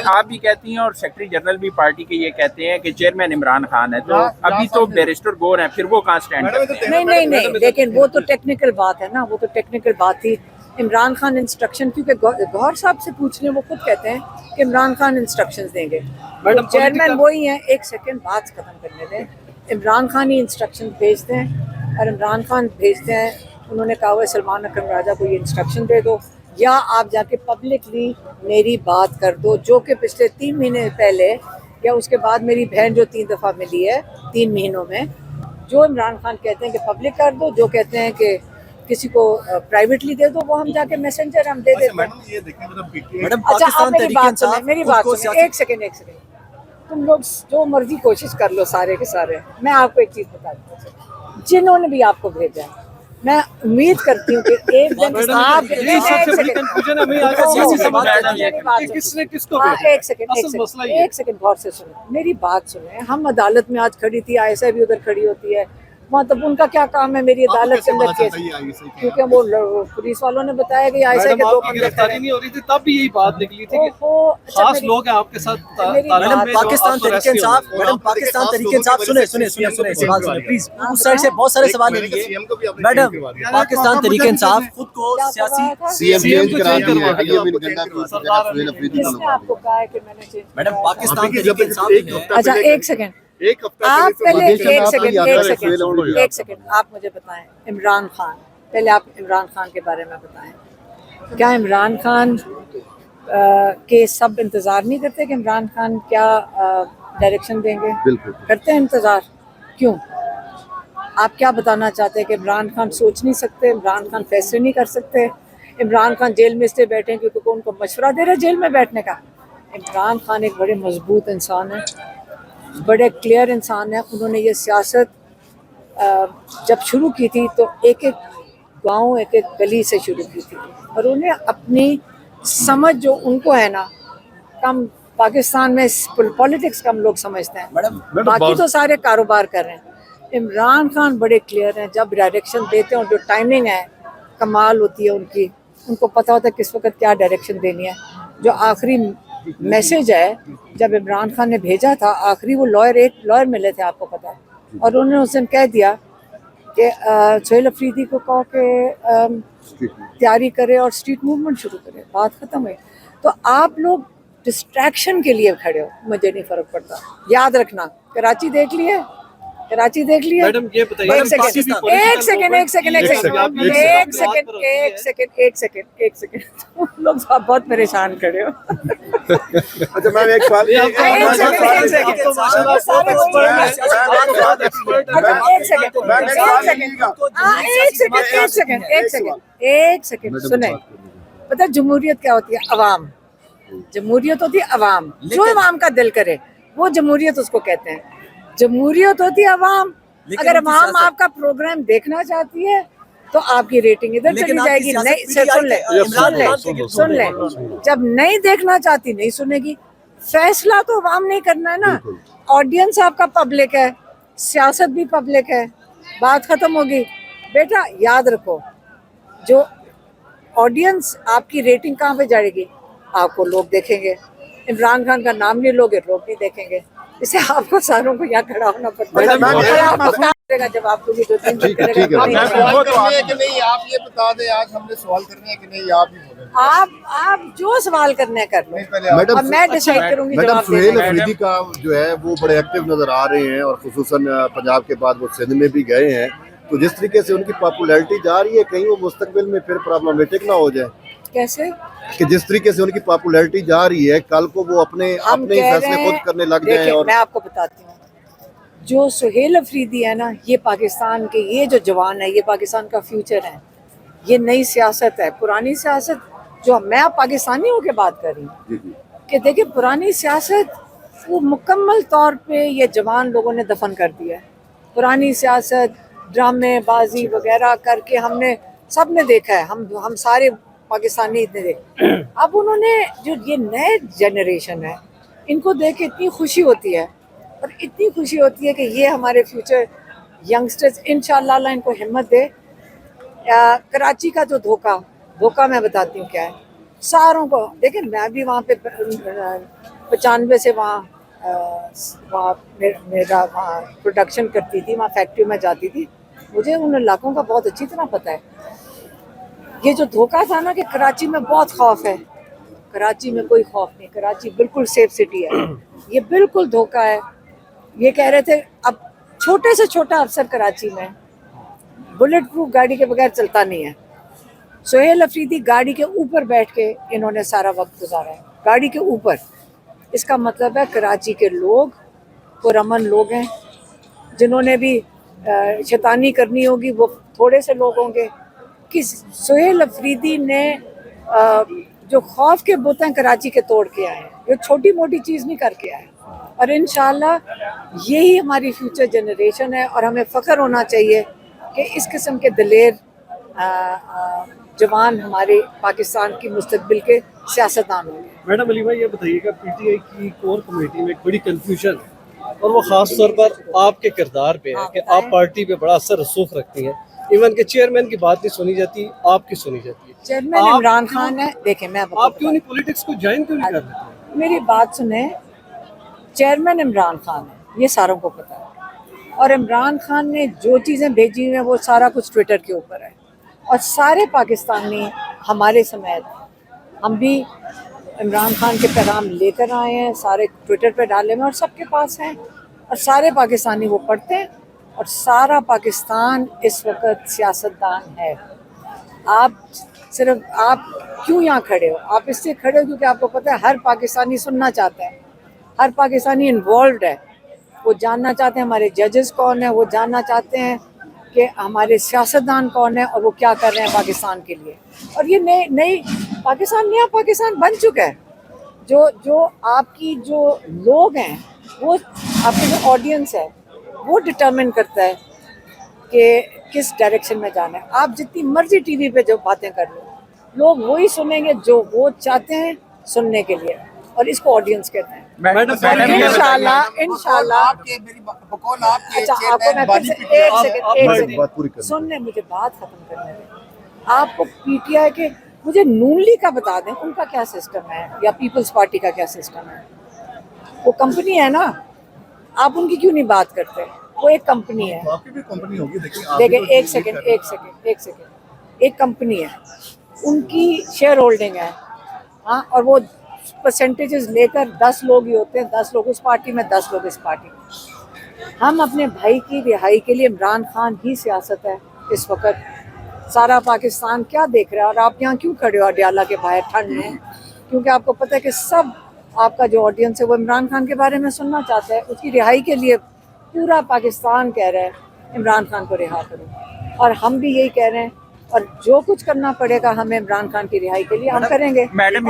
आप भी कहती हैं और सेक्रेटरी जनरल भी पार्टी के ये कहते हैं कि चेयरमैन इमरान खान है, तो अभी तो बैरिस्टर गौर है, फिर वो कहाँ स्टैंड करते हैं? नहीं, लेकिन वो तो टेक्निकल बात है ना, वो तो टेक्निकल बात थी। इमरान खान इंस्ट्रक्शन, क्योंकि गौहर साहब से पूछ लें, वो खुद कहते हैं कि इमरान खान इंस्ट्रक्शंस देंगे। चेयरमैन वही हैं। एक सेकंड बात खत्म करने दें। इमरान खान ही इंस्ट्रक्शन भेजते हैं, और इमरान खान भेजते हैं, उन्होंने कहा हुआ सलमान अकरम राजा को ये इंस्ट्रक्शन दे दो, या आप जाके पब्लिकली मेरी बात कर दो, जो कि पिछले 3 महीने पहले या उसके बाद मेरी बहन जो 3 दफ़ा मिली है 3 महीनों में, जो इमरान खान कहते हैं कि पब्लिक कर दो, जो कहते हैं कि किसी को प्राइवेटली दे दो, वो हम जाके मैसेंजर हम दे देते हैं। अच्छा, आप मेरी बात सुने, एक सेकंड। तुम लोग जो मर्जी कोशिश कर लो सारे के सारे, मैं आपको एक चीज़ बता दूँ, जिन्होंने भी आपको भेजा है, मैं उम्मीद करती हूँ कि एक दिन आप एक सेकंड गौर से सुनो, मेरी बात सुने। हम अदालत में आज खड़ी थी, आईएसआई भी उधर खड़ी होती है, मतलब उनका क्या काम है मेरी अदालत के अंदर केस, क्योंकि वो पुलिस वालों ने बताया कि आईएसआई के 2 गिरफ्तारी नहीं हो रही थी, तब भी यही बात निकली थी कि खास लोग हैं आपके साथ। मैडम पाकिस्तान तहरीक इंसाफ, सुने सवाल सुने प्लीज, उस साइड से बहुत सारे सवाल लेंगे। मैडम पाकिस्तान तहरीक इंसाफ खुद को सियासी सीएम चेंज करा दिया है, ये भी गंदा किसने आपको कहा है कि मैंने चेंज? मैडम पाकिस्तान तहरीक इंसाफ। अच्छा, एक सेकंड, आप पहले एक सेकंड आप मुझे बताएं, इमरान खान, पहले आप इमरान खान के बारे में बताएं। क्या इमरान खान के सब इंतज़ार नहीं करते कि इमरान खान क्या डायरेक्शन देंगे? बिल्कुल करते हैं इंतज़ार। क्यों? आप क्या बताना चाहते हैं कि इमरान खान सोच नहीं सकते, इमरान खान फैसले नहीं कर सकते, इमरान खान जेल में इसलिए बैठे हैं क्योंकि उनको मशवरा दे रहे हैं जेल में बैठने का? इमरान खान एक बड़े मजबूत इंसान है, बड़े क्लियर इंसान है। उन्होंने ये सियासत जब शुरू की थी तो एक एक गांव, एक एक गली से शुरू की थी, और उन्हें अपनी समझ जो उनको है ना, कम पाकिस्तान में पॉलिटिक्स कम लोग समझते हैं, बाकी तो सारे कारोबार कर रहे हैं। इमरान खान बड़े क्लियर हैं, जब डायरेक्शन देते हैं और जो टाइमिंग है कमाल होती है उनकी, उनको पता होता है किस वक्त क्या डायरेक्शन देनी है। जो आखिरी मैसेज है जब इमरान खान ने भेजा था, आखिरी वो एक लॉयर मिले थे, आपको पता है, और उन्होंने उस दिन कह दिया कि सोहेल अफरीदी को कहो कि तैयारी करे और स्ट्रीट मूवमेंट शुरू करे, बात ख़त्म हुई। तो आप लोग डिस्ट्रैक्शन के लिए खड़े हो, मुझे नहीं फ़र्क पड़ता। याद रखना, कराची देख लिए, कराची देख लिया। मैडम ये बताइए, एक सेकंड तुम लोग बहुत परेशान खड़े हो। अच्छा मैम एक सवाल, एक सेकंड सुने। पता है जमहूरियत क्या होती है? अवाम। जमहूरियत होती है अवाम, जो अवाम का दिल करे वो जमहूरियत उसको कहते हैं। जमहूरियत होती है अवाम। अगर अवाम आपका प्रोग्राम देखना चाहती है तो आपकी रेटिंग इधर चली जाएगी। नहीं, सुन ले, जब नहीं देखना चाहती नहीं सुनेगी। फैसला तो अवाम नहीं करना है ना, ऑडियंस आपका पब्लिक है, सियासत भी पब्लिक है, बात खत्म होगी। बेटा याद रखो, जो ऑडियंस आपकी रेटिंग कहाँ पे जाएगी? आपको लोग देखेंगे। इमरान खान का नाम नहीं लोगे, लोग नहीं देखेंगे। इसे आपको सारों को यहाँ खड़ा होना पड़ता है। जब आपको भी 2-3 ठीक है कि नहीं, आप ये बता दें, आज हमने सवाल करने हैं कि नहीं, आप ही बोलें। आप जो सवाल करने कर लो, मैडम मैं डिसाइड करूंगी। मैडम सोहेल अफरीदी का जो है वो बड़े एक्टिव नजर आ रहे हैं, और खुसूसन पंजाब के बाद वो सिंध में भी गए हैं, तो जिस तरीके से उनकी पॉपुलैरिटी जा रही है, कहीं वो मुस्तकबिल में फिर प्रॉब्लमेटिक ना हो जाए? कैसे? कि जिस तरीके से उनकी पॉपुलैरिटी जा रही है, कल को वो अपने फैसले खुद करने लग जाएं। और मैं आपको बताती हूँ, जो सोहेल अफरीदी है ना, ये पाकिस्तान के, ये जो जवान है, ये पाकिस्तान का फ्यूचर है। ये नई सियासत है, पुरानी सियासत जो मैं पाकिस्तानी होकर बात कर रही हूँ कि देखिए, पुरानी सियासत वो मुकम्मल तौर पे ये जवान लोगों ने दफन कर दिया है। पुरानी सियासत, ड्रामेबाजी वगैरह करके हमने सब ने देखा है, हम सारे पाकिस्तानी इतने देखे। अब उन्होंने जो ये नए जनरेशन है, इनको देख के इतनी खुशी होती है, और इतनी खुशी होती है कि ये हमारे फ्यूचर यंगस्टर्स, इंशाल्लाह अल्लाह इनको हिम्मत दे। कराची का जो धोखा मैं बताती हूँ क्या है। सारों को देखिए, मैं भी वहाँ पे 95 से वहाँ मेरा वहाँ प्रोडक्शन करती थी, वहाँ फैक्ट्री में जाती थी, मुझे उन इलाकों का बहुत अच्छी तरह पता है। ये जो धोखा था ना कि कराची में बहुत खौफ है, कराची में कोई खौफ नहीं, कराची बिल्कुल सेफ सिटी है, ये बिल्कुल धोखा है। ये कह रहे थे अब छोटे से छोटा अफसर कराची में बुलेट प्रूफ गाड़ी के बगैर चलता नहीं है। सोहेल अफरीदी गाड़ी के ऊपर बैठ के इन्होंने सारा वक्त गुजारा है, गाड़ी के ऊपर। इसका मतलब है कराची के लोग पुरअमन लोग हैं, जिन्होंने भी शैतानी करनी होगी वो थोड़े से लोग होंगे। कि सोहेल अफरीदी ने जो खौफ के बुत हैं कराची के तोड़ के आए हैं, ये छोटी मोटी चीज़ नहीं करके आए। और इंशाल्लाह यही हमारी फ्यूचर जनरेशन है और हमें फ़ख्र होना चाहिए कि इस किस्म के दिलेर जवान हमारे पाकिस्तान की मुस्तकबिल के सियासतदान होंगे। मैडम अली भाई ये बताइएगा, पीटीआई की कोर कमेटी में एक बड़ी कंफ्यूजन है और वो खास तौर पर आपके किरदार पे है कि आप पार्टी पे बड़ा असर रसूख रखती हैं। इवन के चेयरमैन की बात नहीं सुनी जाती, आपकी सुनी जाती है। चेयरमैन इमरान खान है। देखें मैं आप क्यों नहीं पॉलिटिक्स को ज्वाइन क्यों नहीं कर लेते? मेरी बात सुने, चेयरमैन इमरान खान है, ये सारों को पता है। और इमरान खान ने जो चीज़ें भेजी हैं वो सारा कुछ ट्विटर के ऊपर है और सारे पाकिस्तानी हमारे समेत हम भी इमरान खान के पैगाम लेकर आए हैं, सारे ट्विटर पे डाले हैं और सबके पास हैं और सारे पाकिस्तानी वो पढ़ते हैं और सारा पाकिस्तान इस वक्त सियासतदान है। आप क्यों यहाँ खड़े हो? आप इससे खड़े हो क्योंकि आपको पता है हर पाकिस्तानी सुनना चाहता है, हर पाकिस्तानी इन्वॉल्व है, वो जानना चाहते हैं हमारे जजेस कौन है, वो जानना चाहते हैं कि हमारे सियासतदान कौन है और वो क्या कर रहे हैं पाकिस्तान के लिए। और ये नई पाकिस्तान, नया पाकिस्तान बन चुका है। जो आपकी जो लोग हैं, वो आपके जो ऑडियंस है वो डिटरमिन करता है कि किस डायरेक्शन में जाना है। आप जितनी मर्जी टीवी पे जो बातें कर लो, लोग वही सुनेंगे जो वो चाहते हैं सुनने के लिए, और इसको ऑडियंस कहते हैं। इंशाल्लाह अच्छा, आपको मैं फिर से एक सेकंड सुनने, मुझे बात खत्म करने दें। आपको पीटीआई के, मुझे नून लीग का बता दें उनका क्या सिस्टम है या पीपल्स पार्टी का क्या सिस्टम है। वो कंपनी है ना, आप उनकी क्यों नहीं बात करते? वो एक कंपनी है। आपकी भी कंपनी होगी, देखिए एक सेकंड, एक कंपनी है, उनकी शेयर होल्डिंग है, हाँ, और वो परसेंटेजेस लेकर 10 लोग ही होते हैं, 10 लोग उस पार्टी में, 10 लोग इस पार्टी में। हम अपने भाई की रिहाई के लिए, इमरान खान ही सियासत है इस वक्त, सारा पाकिस्तान क्या देख रहा है। और आप यहाँ क्यों खड़े हो अडियाला के बाहर ठंड में? क्योंकि आपको पता है कि सब आपका जो ऑडियंस है वो इमरान खान के बारे में सुनना चाहता है। उसकी रिहाई के लिए पूरा पाकिस्तान कह रहा है इमरान खान को रिहा करो, और हम भी यही कह रहे हैं, और जो कुछ करना पड़ेगा हमें इमरान खान की रिहाई के लिए हम करेंगे। मैडम